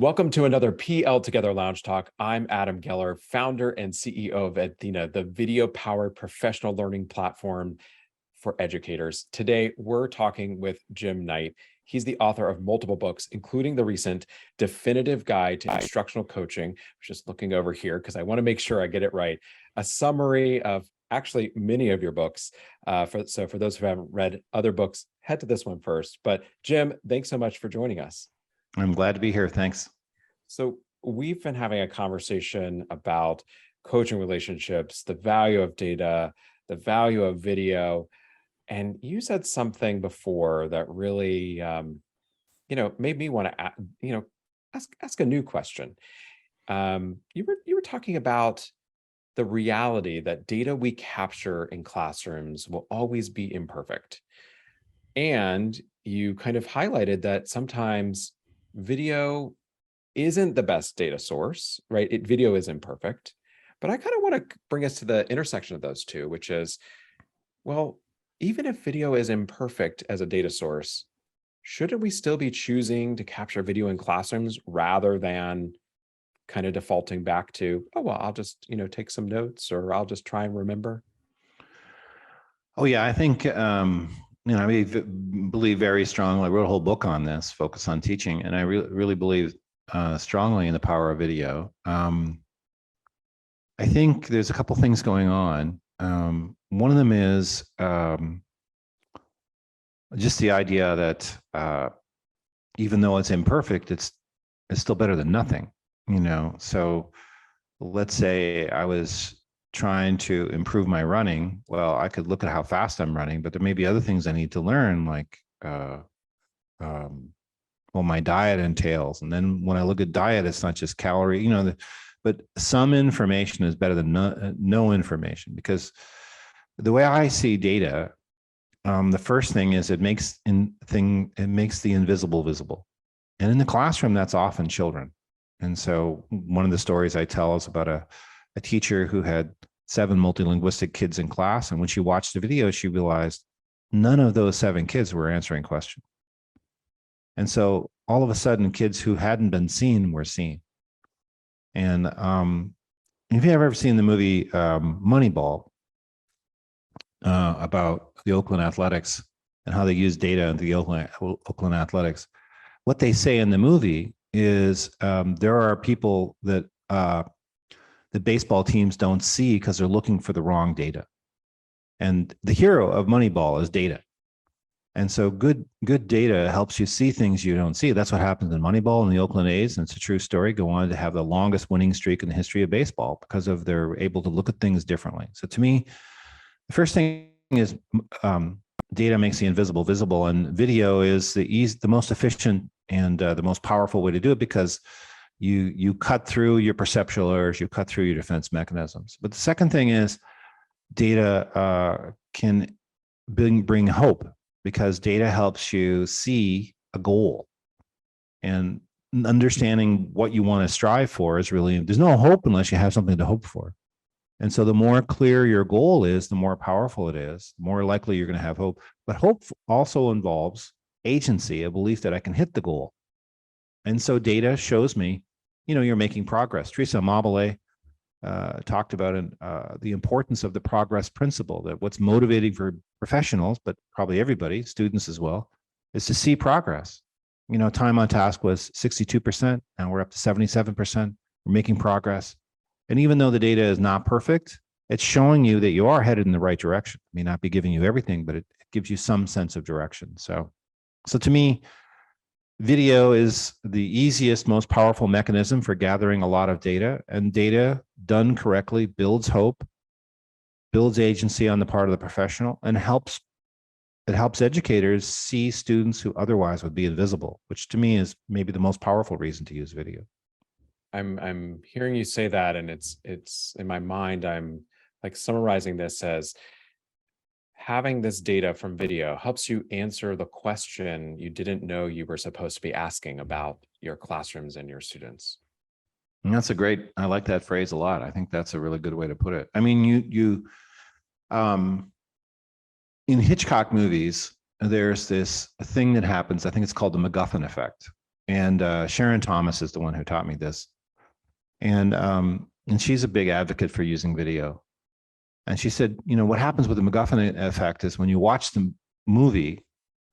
Welcome to another PL Together Lounge Talk. I'm Adam Geller, founder and CEO of Athena, the video-powered professional learning platform for educators. Today, we're talking with Jim Knight. He's the author of multiple books, including the recent Definitive Guide to Instructional Coaching. I'm just looking over here because I want to make sure I get it right. A summary of actually many of your books. So for those who haven't read other books, head to this one first. But Jim, thanks so much for joining us. I'm glad to be here. Thanks. So we've been having a conversation about coaching relationships, the value of data, the value of video. And you said something before that really, made me want to, ask a new question. You were talking about the reality that data we capture in classrooms will always be imperfect. And you kind of highlighted that sometimes video isn't the best data source, right? Video is imperfect. But I kind of want to bring us to the intersection of those two, which is, well, even if video is imperfect as a data source, shouldn't we still be choosing to capture video in classrooms rather than kind of defaulting back to, oh, well, I'll just, take some notes or I'll just try and remember? Oh, yeah. I think, I believe very strongly. I wrote a whole book on this, Focus on Teaching, and I really believe strongly in the power of video. I think there's a couple things going on. One of them is just the idea that even though it's imperfect, it's still better than nothing. So let's say I was trying to improve my running. Well, I could look at how fast I'm running, but there may be other things I need to learn, like what my diet entails. And then when I look at diet, it's not just calorie, but some information is better than no information, because the way I see data, the first thing is it makes the invisible visible. And in the classroom, that's often children. And so one of the stories I tell is about a teacher who had 7 multilinguistic kids in class. And when she watched the video, she realized none of those 7 kids were answering questions. And so all of a sudden, kids who hadn't been seen were seen. And if you've ever seen the movie Moneyball, about the Oakland Athletics and how they use data in the Oakland Athletics, what they say in the movie is there are people that the baseball teams don't see because they're looking for the wrong data. And the hero of Moneyball is data. And so good data helps you see things you don't see. That's what happens in Moneyball, and the Oakland A's, and it's a true story, go on to have the longest winning streak in the history of baseball because of they're able to look at things differently. So to me, the first thing is data makes the invisible visible, and video is the most efficient and the most powerful way to do it, because you cut through your perceptual errors, you cut through your defense mechanisms. But the second thing is data can bring hope, because data helps you see a goal, and understanding what you want to strive for is really, there's no hope unless you have something to hope for. And so the more clear your goal is, the more powerful it is, the more likely you're going to have hope. But hope also involves agency, a belief that I can hit the goal. And so data shows me, you're making progress. Teresa Amabile talked about the importance of the progress principle, that what's motivating for professionals, but probably everybody, students as well, is to see progress. Time on task was 62%, and we're up to 77%. We're making progress. And even though the data is not perfect, it's showing you that you are headed in the right direction. It may not be giving you everything, but it gives you some sense of direction. So to me, video is the easiest, most powerful mechanism for gathering a lot of data, and data done correctly builds hope, builds agency on the part of the professional, and it helps educators see students who otherwise would be invisible, which to me is maybe the most powerful reason to use video. I'm hearing you say that, and it's in my mind, I'm like summarizing this as having this data from video helps you answer the question you didn't know you were supposed to be asking about your classrooms and your students. And I like that phrase a lot. I think that's a really good way to put it. I mean, you in Hitchcock movies, there's this thing that happens, I think it's called the MacGuffin effect. And Sharon Thomas is the one who taught me this. And she's a big advocate for using video. And she said, what happens with the MacGuffin effect is when you watch the movie,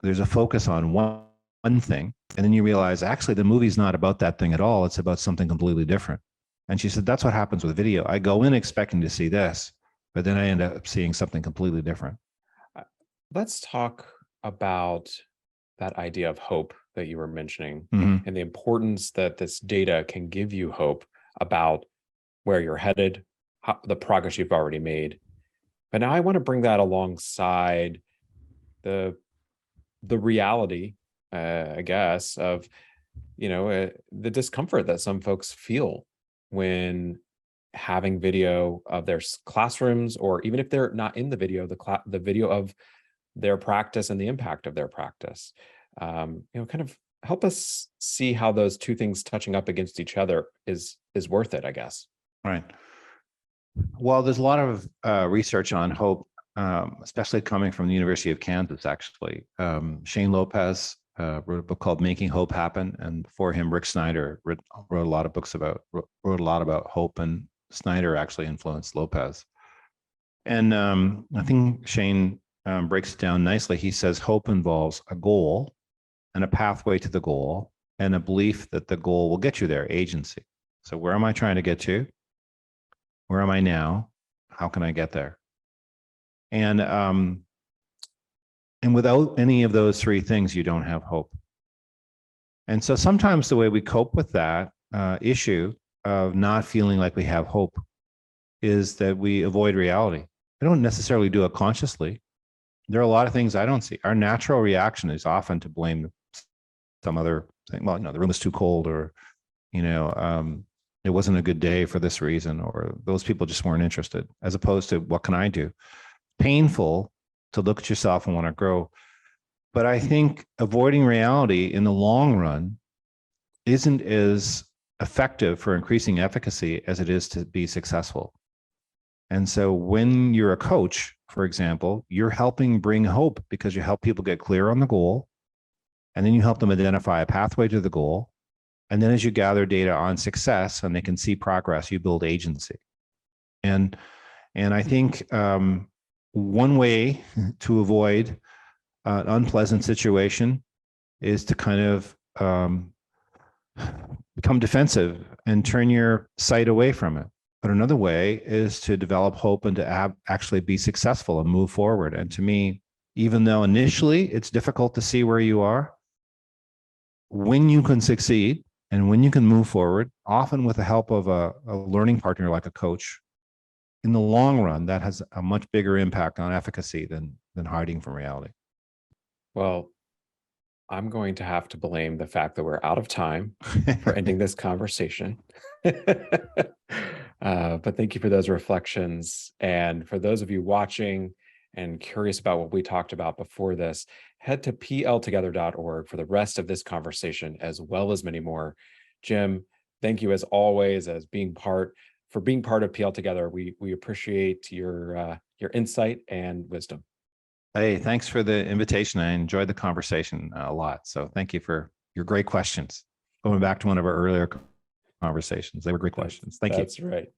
there's a focus on one thing, and then you realize actually the movie's not about that thing at all. It's about something completely different. And she said, that's what happens with video. I go in expecting to see this, but then I end up seeing something completely different. Let's talk about that idea of hope that you were mentioning Mm-hmm. and the importance that this data can give you hope about where you're headed, the progress you've already made. But now I want to bring that alongside the reality, I guess, of the discomfort that some folks feel when having video of their classrooms, or even if they're not in the video, the video of their practice and the impact of their practice. Kind of help us see how those two things touching up against each other is worth it, I guess. Right. Well, there's a lot of research on hope, especially coming from the University of Kansas, actually. Shane Lopez wrote a book called Making Hope Happen. And for him, Rick Snyder wrote a lot about hope, and Snyder actually influenced Lopez. And I think Shane breaks it down nicely. He says hope involves a goal and a pathway to the goal and a belief that the goal will get you there, agency. So where am I trying to get to? Where am I now? How can I get there? And without any of those three things, you don't have hope. And so sometimes the way we cope with that issue of not feeling like we have hope is that we avoid reality. We don't necessarily do it consciously. There are a lot of things I don't see. Our natural reaction is often to blame some other thing. Well, the room is too cold, or, it wasn't a good day for this reason, or those people just weren't interested, as opposed to what can I do? Painful to look at yourself and want to grow. But I think avoiding reality in the long run isn't as effective for increasing efficacy as it is to be successful. And so when you're a coach, for example, you're helping bring hope because you help people get clear on the goal, and then you help them identify a pathway to the goal. And then as you gather data on success and they can see progress, you build agency. And I think one way to avoid an unpleasant situation is to kind of become defensive and turn your sight away from it. But another way is to develop hope and to actually be successful and move forward. And to me, even though initially it's difficult to see where you are, when you can succeed and when you can move forward, often with the help of a learning partner like a coach, in the long run, that has a much bigger impact on efficacy than hiding from reality. Well, I'm going to have to blame the fact that we're out of time for ending this conversation. But thank you for those reflections. And for those of you watching and curious about what we talked about before this, head to pltogether.org for the rest of this conversation, as well as many more. Jim, thank you as always for being part of PL Together. We appreciate your insight and wisdom. Hey, thanks for the invitation. I enjoyed the conversation a lot. So thank you for your great questions. Going back to one of our earlier conversations, they were great questions. Thank you. That's right.